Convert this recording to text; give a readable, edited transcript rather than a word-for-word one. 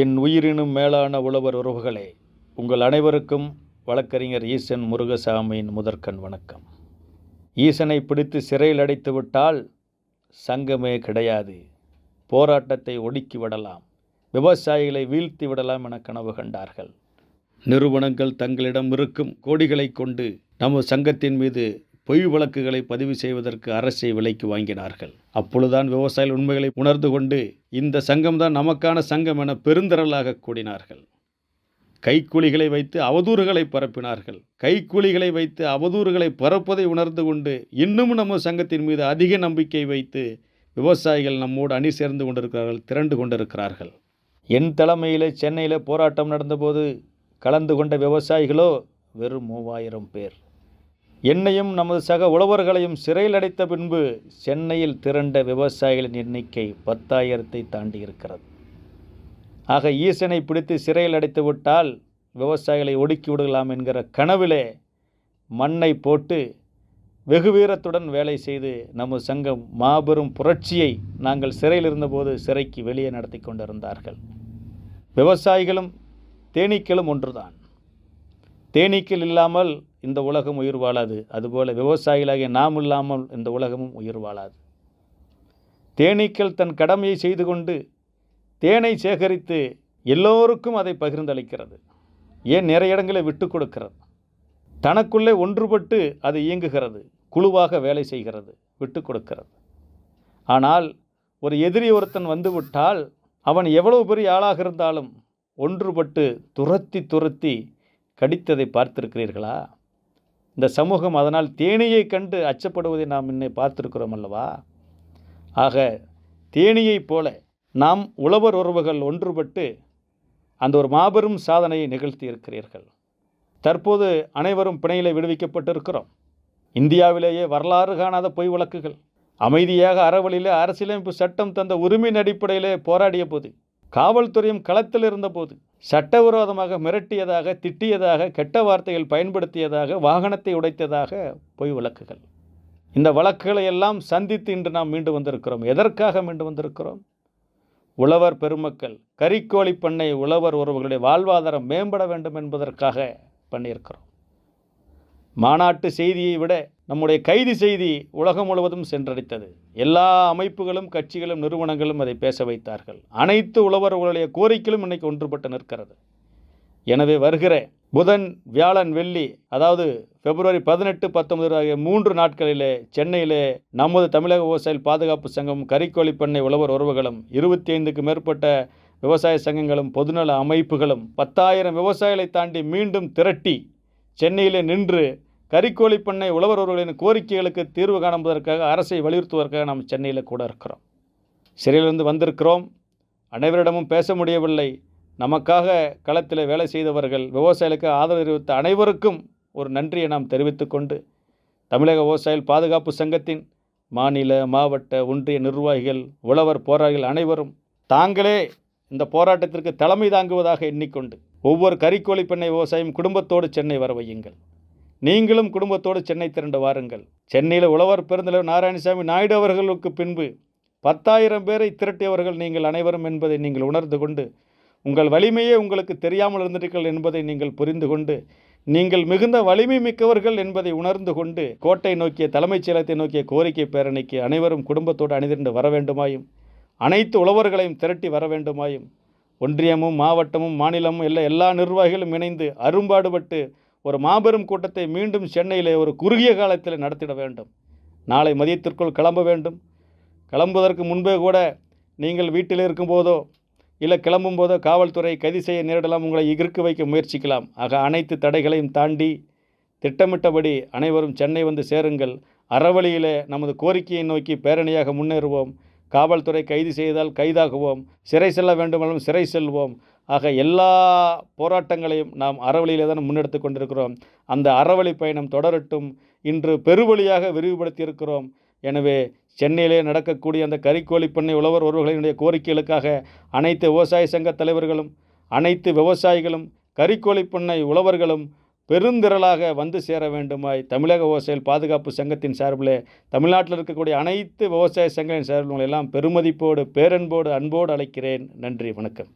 என் உயிரினும் மேலான உழவர் உறவுகளே, உங்கள் அனைவருக்கும் வழக்கறிஞர் ஈசன் முருகசாமியின் முதற்கண் வணக்கம். ஈசனை பிடித்து சிறையில் அடைத்து விட்டால் சங்கமே கிடையாது, போராட்டத்தை ஒடுக்கி விடலாம், விவசாயிகளை வீழ்த்தி விடலாம் என கனவு கண்டார்கள். நிறுவனங்கள் தங்களிடம் இருக்கும் கோடிகளை கொண்டு நமது சங்கத்தின் மீது பொய் வழக்குகளை பதிவு செய்வதற்கு அரசை விலைக்கு வாங்கினார்கள். அப்பொழுதுதான் விவசாயிகள் உண்மைகளை உணர்ந்து கொண்டு இந்த சங்கம்தான் நமக்கான சங்கம் என பெருந்திரளாக கூடினார்கள். கைக்கூலிகளை வைத்து அவதூறுகளை பரப்பினார்கள். கைக்கூலிகளை வைத்து அவதூறுகளை பரப்பதை உணர்ந்து கொண்டு இன்னும் நம்ம சங்கத்தின் மீது அதிக நம்பிக்கை வைத்து விவசாயிகள் நம்மோடு அணி சேர்ந்து கொண்டிருக்கிறார்கள், திரண்டு கொண்டிருக்கிறார்கள். என் தலைமையில் சென்னையில் போராட்டம் நடந்தபோது கலந்து கொண்ட விவசாயிகளோ வெறும் 3000 பேர். என்னையும் நமது சக உழவர்களையும் சிறையில் அடைத்த பின்பு சென்னையில் திரண்ட விவசாயிகளின் எண்ணிக்கை 10,000-ஐ தாண்டி இருக்கிறது. ஆக ஈசனை பிடித்து சிறையில் அடைத்து விட்டால் விவசாயிகளை ஒடுக்கி விடலாம் என்கிற கனவிலே மண்ணை போட்டு வெகு வீரத்துடன் வேலை செய்து நமது சங்கம் மாபெரும் புரட்சியை நாங்கள் சிறையில் இருந்தபோது சிறைக்கு வெளியே நடத்தி கொண்டிருந்தார்கள். விவசாயிகளும் தேனீக்களும் ஒன்றுதான். தேனீக்கள் இல்லாமல் இந்த உலகம் உயிர் வாழாது. அதுபோல் விவசாயிகளாகிய நாம் இல்லாமல் இந்த உலகமும் உயிர் வாழாது. தேனீக்கள் தன் கடமையை செய்து கொண்டு தேனை சேகரித்து எல்லோருக்கும் அதை பகிர்ந்தளிக்கிறது. ஏன் நிறைய இடங்களை விட்டு கொடுக்கிறது. தனக்குள்ளே ஒன்றுபட்டு அது இயங்குகிறது, குழுவாக வேலை செய்கிறது, விட்டு கொடுக்கிறது. ஆனால் ஒரு எதிரி ஒருத்தன் வந்துவிட்டால் அவன் எவ்வளவு பெரிய ஆளாக இருந்தாலும் ஒன்றுபட்டு துரத்தி கடித்ததை பார்த்திருக்கிறீர்களா? இந்த சமூகம் அதனால் தேனீயை கண்டு அச்சப்படுவதை நாம் இன்னை பார்த்திருக்கிறோம் அல்லவா? ஆக தேனீயைப் போல நாம் உழவர் உறவுகள் ஒன்றுபட்டு அந்த ஒரு மாபெரும் சாதனையை நிகழ்த்தி இருக்கிறீர்கள். தற்போது அனைவரும் பிணையிலே விடுவிக்கப்பட்டிருக்கிறோம். இந்தியாவிலேயே வரலாறு காணாத பொய் வழக்குகள், அமைதியாக அறவழியிலே அரசியலமைப்பு சட்டம் தந்த உரிமையின் அடிப்படையிலே போராடிய போது, காவல்துறையும் களத்தில் இருந்தபோது சட்டவிரோதமாக மிரட்டியதாக, திட்டியதாக, கெட்ட வார்த்தைகள் பயன்படுத்தியதாக, வாகனத்தை உடைத்ததாக பொய் வழக்குகள். இந்த வழக்குகளை எல்லாம் சந்தித்து இன்று நாம் மீண்டு வந்திருக்கிறோம். எதற்காக மீண்டு வந்திருக்கிறோம்? உழவர் பெருமக்கள், கறிக்கோழி பண்ணை உழவர் உறவுகளுடைய வாழ்வாதாரம் மேம்பட வேண்டும் என்பதற்காக பண்ணியிருக்கிறோம். மாநாட்டு செய்தியை விட நம்முடைய கைது செய்தி உலகம் முழுவதும் சென்றடைத்தது. எல்லா அமைப்புகளும், கட்சிகளும், நிறுவனங்களும் அதை பேச வைத்தார்கள். அனைத்து உழவர்களுடைய கோரிக்கைகளும் இன்றைக்கு ஒன்றுபட்டு நிற்கிறது. எனவே வருகிற புதன், வியாழன், வெள்ளி, அதாவது பிப்ரவரி 18, 19 ஆகிய 3 நாட்களிலே சென்னையிலே நமது தமிழக விவசாயிகள் பாதுகாப்பு சங்கம், கறிக்கோழி பண்ணை உழவர் உறவுகளும், 25க்கும் மேற்பட்ட விவசாய சங்கங்களும், பொதுநல அமைப்புகளும் 10,000 விவசாயிகளை தாண்டி மீண்டும் திரட்டி சென்னையிலே நின்று கறிக்கோழி பண்ணை உழவர்களின் கோரிக்கைகளுக்கு தீர்வு காணுவதற்காக, அரசை வலியுறுத்துவதற்காக நாம் சென்னையில் கூட இருக்கிறோம். சிறையிலிருந்து வந்திருக்கிறோம். அனைவரிடமும் பேச முடியவில்லை. நமக்காக களத்தில் வேலை செய்தவர்கள், விவசாயிகளுக்கு ஆதரவு தெரிவித்த அனைவருக்கும் ஒரு நன்றியை நாம் தெரிவித்துக் கொண்டு, தமிழக விவசாயிகள் பாதுகாப்பு சங்கத்தின் மாநில, மாவட்ட, ஒன்றிய நிர்வாகிகள், உழவர் போராளிகள் அனைவரும் தாங்களே இந்த போராட்டத்திற்கு தலைமை தாங்குவதாக எண்ணிக்கொண்டு ஒவ்வொரு கறிக்கோழி பண்ணை விவசாயியும் குடும்பத்தோடு சென்னை வர வையுங்கள். நீங்களும் குடும்பத்தோடு சென்னை திரண்டு வாருங்கள். சென்னையில் உழவர் பெருந்தலைவர் நாராயணசாமி நாயுடு அவர்களுக்கு பின்பு 10,000 பேரை திரட்டியவர்கள் நீங்கள் அனைவரும் என்பதை நீங்கள் உணர்ந்து கொண்டு, உங்கள் வலிமையே உங்களுக்கு தெரியாமல் இருந்தீர்கள் என்பதை நீங்கள் புரிந்து கொண்டு, நீங்கள் மிகுந்த வலிமை மிக்கவர்கள் என்பதை உணர்ந்து கொண்டு, கோட்டை நோக்கிய, தலைமைச் செயலகத்தை நோக்கிய கோரிக்கை பேரணிக்கு அனைவரும் குடும்பத்தோடு அணிதிரண்டு வர வேண்டுமாயும், அனைத்து உழவர்களையும் திரட்டி வர வேண்டுமாயும், ஒன்றியமும் மாவட்டமும் மாநிலமும் எல்லா நிர்வாகிகளும் இணைந்து அரும்பாடுபட்டு ஒரு மாபெரும் கூட்டத்தை மீண்டும் சென்னையிலே ஒரு குறுகிய காலத்தில் நடத்திட வேண்டும். நாளை மதியத்திற்குள் கிளம்ப வேண்டும். கிளம்புவதற்கு முன்பே கூட நீங்கள் வீட்டில் இருக்கும்போதோ இல்லை கிளம்பும் போதோ காவல்துறை கைது செய்ய நேரிடலாம், உங்களை இறுக்கி வைக்க முயற்சிக்கலாம். ஆக அனைத்து தடைகளையும் தாண்டி திட்டமிட்டபடி அனைவரும் சென்னை வந்து சேருங்கள். அறவழியிலே நமது கோரிக்கையை நோக்கி பேரணியாக முன்னேறுவோம். காவல்துறை கைது செய்தால் கைதாகுவோம், சிறை செல்ல வேண்டுமானாலும் சிறை செல்வோம். ஆக எல்லா போராட்டங்களையும் நாம் அறவழியிலே தான் முன்னெடுத்து கொண்டிருக்கிறோம். அந்த அறவழி பயணம் தொடரட்டும். இன்று பெருவழியாக விரிவுபடுத்தியிருக்கிறோம். எனவே சென்னையிலே நடக்கக்கூடிய அந்த கறிக்கோழி பண்ணை உழவர் உறவுகளினுடைய கோரிக்கைகளுக்காக அனைத்து விவசாய சங்க தலைவர்களும், அனைத்து விவசாயிகளும், கறிக்கோழி பண்ணை உழவர்களும் பெருந்திரளாக வந்து சேர வேண்டுமாய் தமிழக விவசாயிகள் பாதுகாப்பு சங்கத்தின் சார்பில், தமிழ்நாட்டில் இருக்கக்கூடிய அனைத்து விவசாய சங்கங்களின் சார்பில் எல்லாம் பெருமதிப்போடு, பேரன்போடு, அன்போடு அழைக்கிறேன். நன்றி, வணக்கம்.